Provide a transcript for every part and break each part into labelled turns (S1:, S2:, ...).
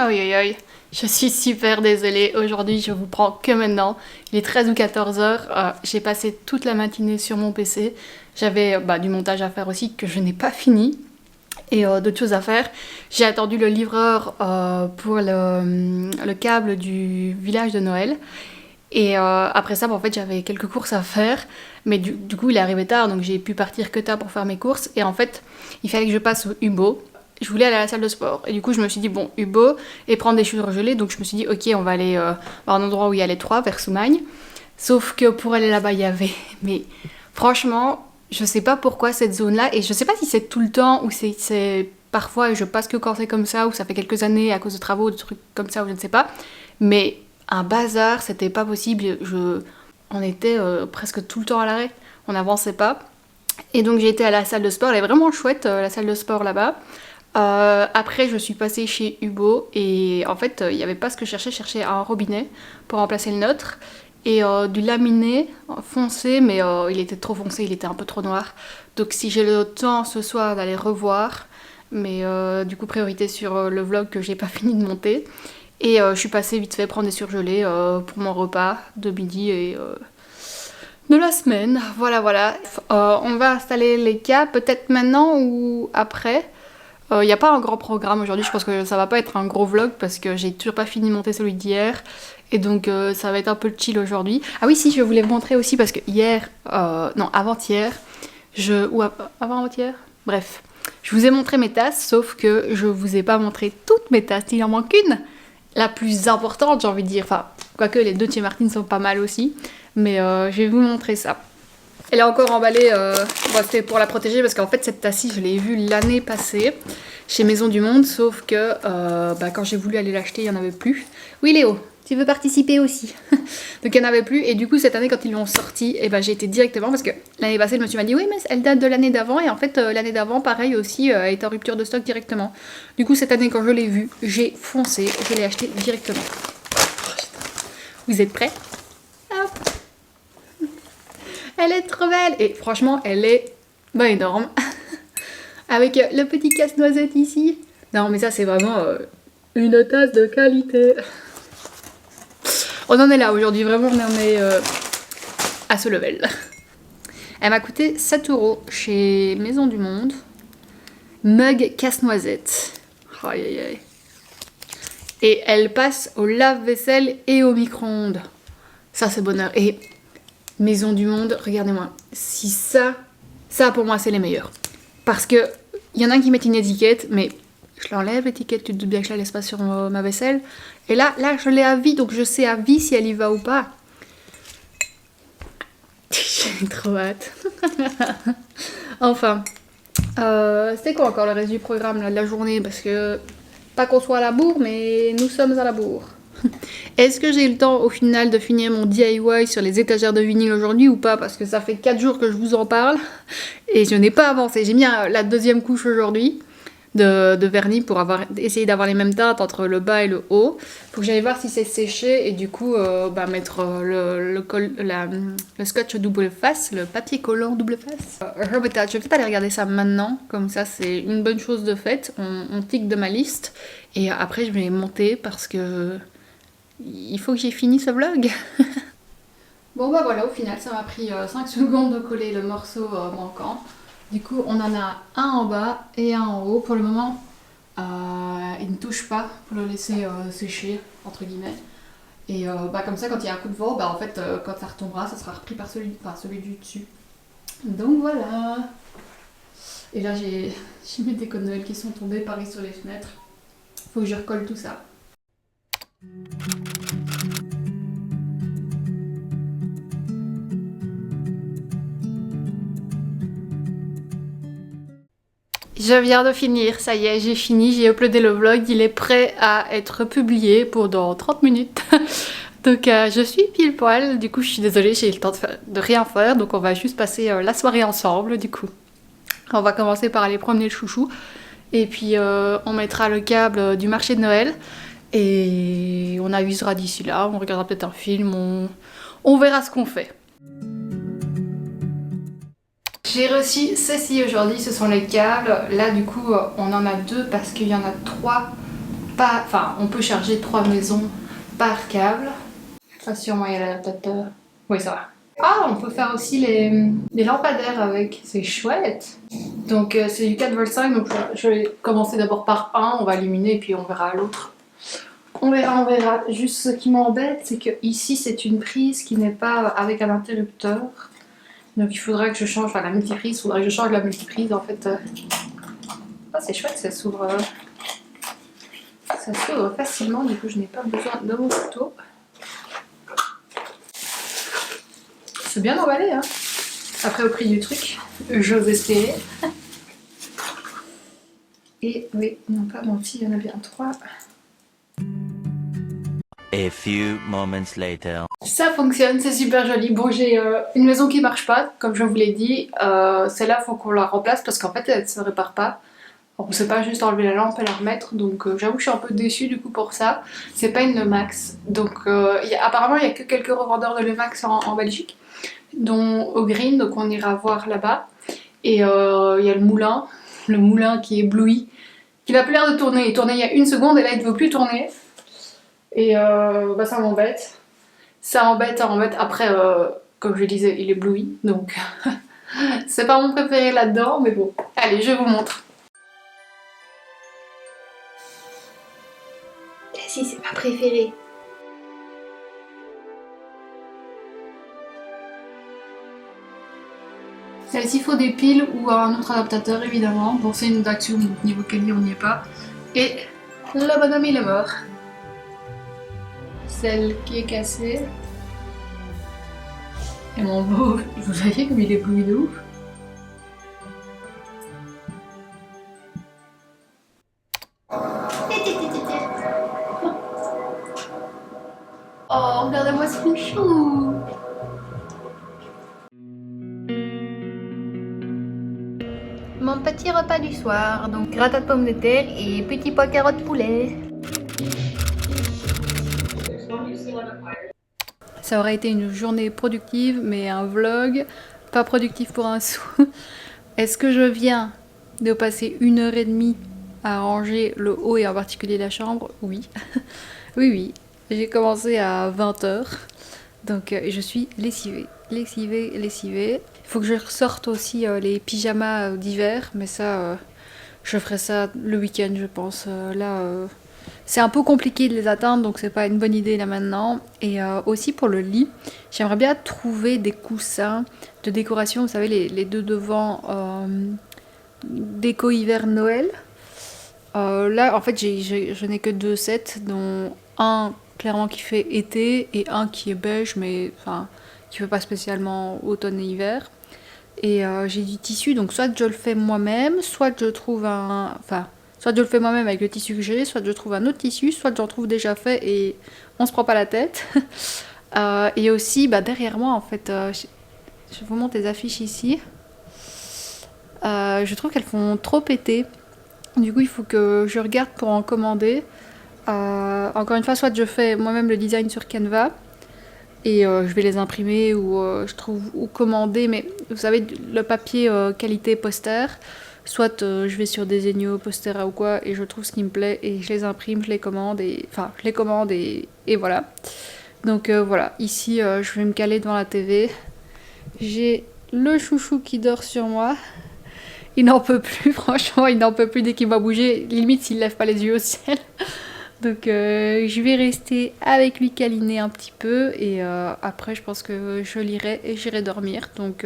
S1: Aïe aïe aïe, je suis super désolée, aujourd'hui je vous prends que maintenant, il est 13 ou 14 heures, j'ai passé toute la matinée sur mon PC, j'avais du montage à faire aussi que je n'ai pas fini et d'autres choses à faire. J'ai attendu le livreur pour le câble du village de Noël et après ça en fait j'avais quelques courses à faire mais du coup il est arrivé tard donc j'ai pu partir que tard pour faire mes courses et en fait il fallait que je passe au Hubo. Je voulais aller à la salle de sport et du coup je me suis dit bon Hubo et prendre des chaussures gelées donc je me suis dit ok on va aller à un endroit où il y a les trois vers Soumagne, sauf que pour aller là-bas il y avait mais franchement je sais pas pourquoi cette zone là et je sais pas si c'est tout le temps ou c'est parfois et je passe que quand c'est comme ça ou ça fait quelques années à cause de travaux, de trucs comme ça ou je ne sais pas, mais un bazar c'était pas possible, on était presque tout le temps à l'arrêt, on n'avançait pas et donc j'ai été à la salle de sport, elle est vraiment chouette la salle de sport là-bas. Après je suis passée chez Hubo et en fait il n'y avait pas ce que je cherchais un robinet pour remplacer le nôtre et du laminé foncé mais il était trop foncé, il était un peu trop noir donc si j'ai le temps ce soir d'aller revoir mais du coup priorité sur le vlog que j'ai pas fini de monter et je suis passée vite fait prendre des surgelés pour mon repas de midi et de la semaine, voilà. On va installer les câbles peut-être maintenant ou après. Il n'y a pas un grand programme aujourd'hui, je pense que ça va pas être un gros vlog parce que j'ai toujours pas fini de monter celui d'hier et donc ça va être un peu chill aujourd'hui. Ah oui si, je voulais vous montrer aussi parce que hier, non avant-hier, avant-hier, bref, je vous ai montré mes tasses sauf que je vous ai pas montré toutes mes tasses, il en manque une, la plus importante j'ai envie de dire, enfin quoique les deux de chez Martine sont pas mal aussi, mais je vais vous montrer ça. Elle est encore emballée, c'était pour la protéger parce qu'en fait cette tasse-ci je l'ai vue l'année passée chez Maison du Monde, sauf que quand j'ai voulu aller l'acheter il n'y en avait plus. Oui Léo, tu veux participer aussi? Donc il n'y en avait plus et du coup cette année quand ils l'ont sorti, j'ai été directement parce que l'année passée le monsieur m'a dit oui mais elle date de l'année d'avant et en fait l'année d'avant pareil aussi elle est en rupture de stock directement. Du coup cette année quand je l'ai vue, j'ai foncé, je l'ai acheté directement. Vous êtes prêts? Elle est trop belle et franchement elle est énorme avec le petit casse-noisette ici. Non mais ça c'est vraiment une tasse de qualité. On en est là aujourd'hui, vraiment on en est à ce level. Elle m'a coûté 7 € chez Maison du Monde. Mug casse-noisette. Aïe aïe aïe. Et elle passe au lave-vaisselle et au micro-ondes. Ça c'est bonheur. Et Maison du Monde, regardez-moi, si ça pour moi c'est les meilleurs. Parce que il y en a qui mettent une étiquette, mais je l'enlève l'étiquette, tu te doutes bien que je la laisse pas sur ma vaisselle. Et là je l'ai à vie, donc je sais à vie si elle y va ou pas. J'ai trop hâte. Enfin, c'était quoi encore le reste du programme là, de la journée? Parce que, pas qu'on soit à la bourre, mais nous sommes à la bourre. Est-ce que j'ai eu le temps au final de finir mon DIY sur les étagères de vinyle aujourd'hui ou pas? Parce que ça fait 4 jours que je vous en parle et je n'ai pas avancé. J'ai mis la deuxième couche aujourd'hui de vernis pour essayer d'avoir les mêmes teintes entre le bas et le haut. Faut que j'aille voir si c'est séché et du coup mettre le scotch double face, le papier collant double face. Herbitage, je vais peut-être aller regarder ça maintenant, comme ça c'est une bonne chose de faite. On tique de ma liste et après je vais monter parce que il faut que j'ai fini ce vlog. Bon voilà, au final ça m'a pris 5 secondes de coller le morceau manquant. Du coup on en a un en bas et un en haut. Pour le moment il ne touche pas pour le laisser sécher entre guillemets. Et comme ça quand il y a un coup de vent, en fait quand ça retombera ça sera repris par celui du dessus. Donc voilà. Et là j'ai mes décos de Noël qui sont tombés pareil sur les fenêtres. Faut que je recolle tout ça. Je viens de finir, ça y est, j'ai fini, j'ai uploadé le vlog, il est prêt à être publié pour dans 30 minutes. Donc je suis pile poil, du coup je suis désolée, j'ai eu le temps de rien faire, donc on va juste passer la soirée ensemble du coup. On va commencer par aller promener le chouchou, et puis on mettra le câble du marché de Noël, et on avisera d'ici là, on regardera peut-être un film, on verra ce qu'on fait. J'ai reçu ceci aujourd'hui, ce sont les câbles. Là du coup on en a deux parce qu'il y en a trois. Enfin on peut charger 3 maisons par câble. Ah sûrement il y a l'adaptateur. Oui ça va. Ah on peut faire aussi les lampadaires avec, c'est chouette. Donc c'est du 4,5 V, donc je vais commencer d'abord par un, on va illuminer et puis on verra l'autre. On verra, on verra. Juste ce qui m'embête c'est que ici c'est une prise qui n'est pas avec un interrupteur. Donc il faudra que je change, enfin la multiprise, il faudra que je change la multiprise en fait. Ah c'est chouette, ça s'ouvre facilement, du coup je n'ai pas besoin de mon couteau. C'est bien emballé hein. Après au prix du truc, j'ose espérer. Et oui, ils n'ont pas menti, il y en a bien 3.
S2: A few moments later.
S1: Ça fonctionne, c'est super joli. Bon, j'ai une maison qui marche pas, comme je vous l'ai dit. Celle-là, faut qu'on la remplace parce qu'en fait, elle se répare pas. On ne sait pas juste enlever la lampe et la remettre, donc j'avoue que je suis un peu déçue du coup pour ça. C'est pas une Lemax, donc apparemment il n'y a que quelques revendeurs de Lemax en Belgique, dont au Green, donc on ira voir là-bas. Et il y a le moulin qui est ébloui, qui n'a plus l'air de tourner. Il tournait il y a 1 seconde et là il ne veut plus tourner. Et bah ça m'embête. Ça embête. Après, comme je disais, il est ébloui, donc c'est pas mon préféré là-dedans, mais bon. Allez, je vous montre. Si, c'est ma préférée. Celle-ci, il faut des piles ou un autre adaptateur, évidemment. Bon, c'est une Daxium, donc niveau quali, on n'y est pas. Et le bonhomme, il est mort. Celle qui est cassée. Et mon beau, vous voyez comme il est ébloui de ouf. Oh, regardez-moi ce chouchou. Mon petit repas du soir, donc gratin de pommes de terre et petit pois carottes poulet. Ça aurait été une journée productive, mais un vlog pas productif pour un sou. Est-ce que je viens de passer 1h30 à ranger le haut et en particulier la chambre? Oui. Oui. J'ai commencé à 20h. Donc je suis lessivée. Il faut que je ressorte aussi les pyjamas d'hiver, mais ça, je ferai ça le week-end, je pense. Là, c'est un peu compliqué de les atteindre, donc c'est pas une bonne idée là maintenant. Et aussi pour le lit, j'aimerais bien trouver des coussins de décoration, vous savez, les deux devant déco hiver Noël. Là, en fait, je n'ai que 2 sets, dont un clairement qui fait été et un qui est beige, mais enfin qui fait pas spécialement automne et hiver. Et j'ai du tissu, donc soit je le fais moi-même, soit je trouve soit je le fais moi-même avec le tissu que j'ai, soit je trouve un autre tissu, soit j'en trouve déjà fait et on se prend pas la tête. Et aussi, derrière moi, en fait, je vous montre les affiches ici. Je trouve qu'elles font trop péter. Du coup, il faut que je regarde pour en commander. Encore une fois, soit je fais moi-même le design sur Canva et je vais les imprimer ou je trouve ou commander, mais vous savez, le papier qualité poster, soit je vais sur des Zenio, Postera ou quoi et je trouve ce qui me plaît et je les imprime, je les commande et voilà. Donc voilà, ici je vais me caler devant la TV. J'ai le chouchou qui dort sur moi. Il n'en peut plus, franchement, il n'en peut plus dès qu'il va bouger. Limite, s'il lève pas les yeux au ciel. Donc je vais rester avec lui câliner un petit peu et après je pense que je lirai et j'irai dormir. Donc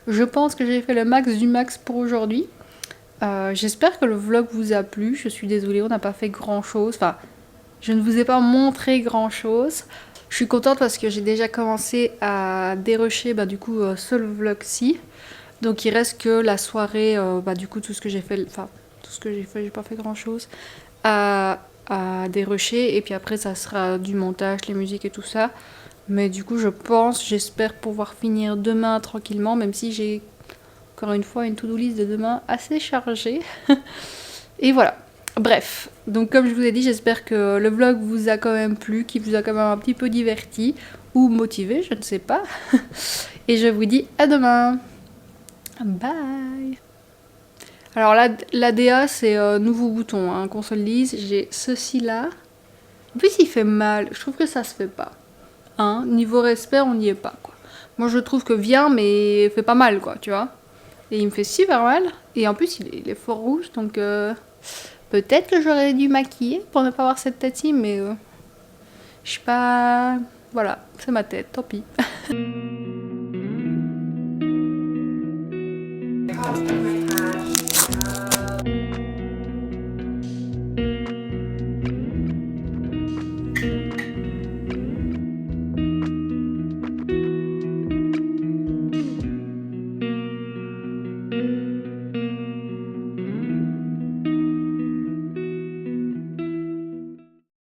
S1: je pense que j'ai fait le max du max pour aujourd'hui. J'espère que le vlog vous a plu. Je suis désolée, on n'a pas fait grand chose. Enfin, je ne vous ai pas montré grand chose. Je suis contente parce que j'ai déjà commencé à dérusher du coup ce vlog-ci. Donc il reste que la soirée, du coup tout ce que j'ai fait, enfin tout ce que j'ai fait, j'ai pas fait grand chose, à dérusher. Et puis après ça sera du montage, les musiques et tout ça. Mais du coup j'espère pouvoir finir demain tranquillement, même si j'ai encore une fois une to-do list de demain assez chargée. Et voilà. Bref, donc comme je vous ai dit, j'espère que le vlog vous a quand même plu, qu'il vous a quand même un petit peu diverti ou motivé, je ne sais pas. Et je vous dis à demain. Bye. Alors là, l'ADA c'est nouveau bouton, hein, qu'on se le dise. J'ai ceci là. En plus il fait mal, je trouve que ça se fait pas. Hein, niveau respect, on n'y est pas quoi. Moi je trouve que bien, mais fait pas mal quoi, tu vois. Et il me fait super mal. Et en plus il est fort rouge, donc peut-être que j'aurais dû maquiller pour ne pas avoir cette tête-ci, mais je sais pas. Voilà, c'est ma tête, tant pis.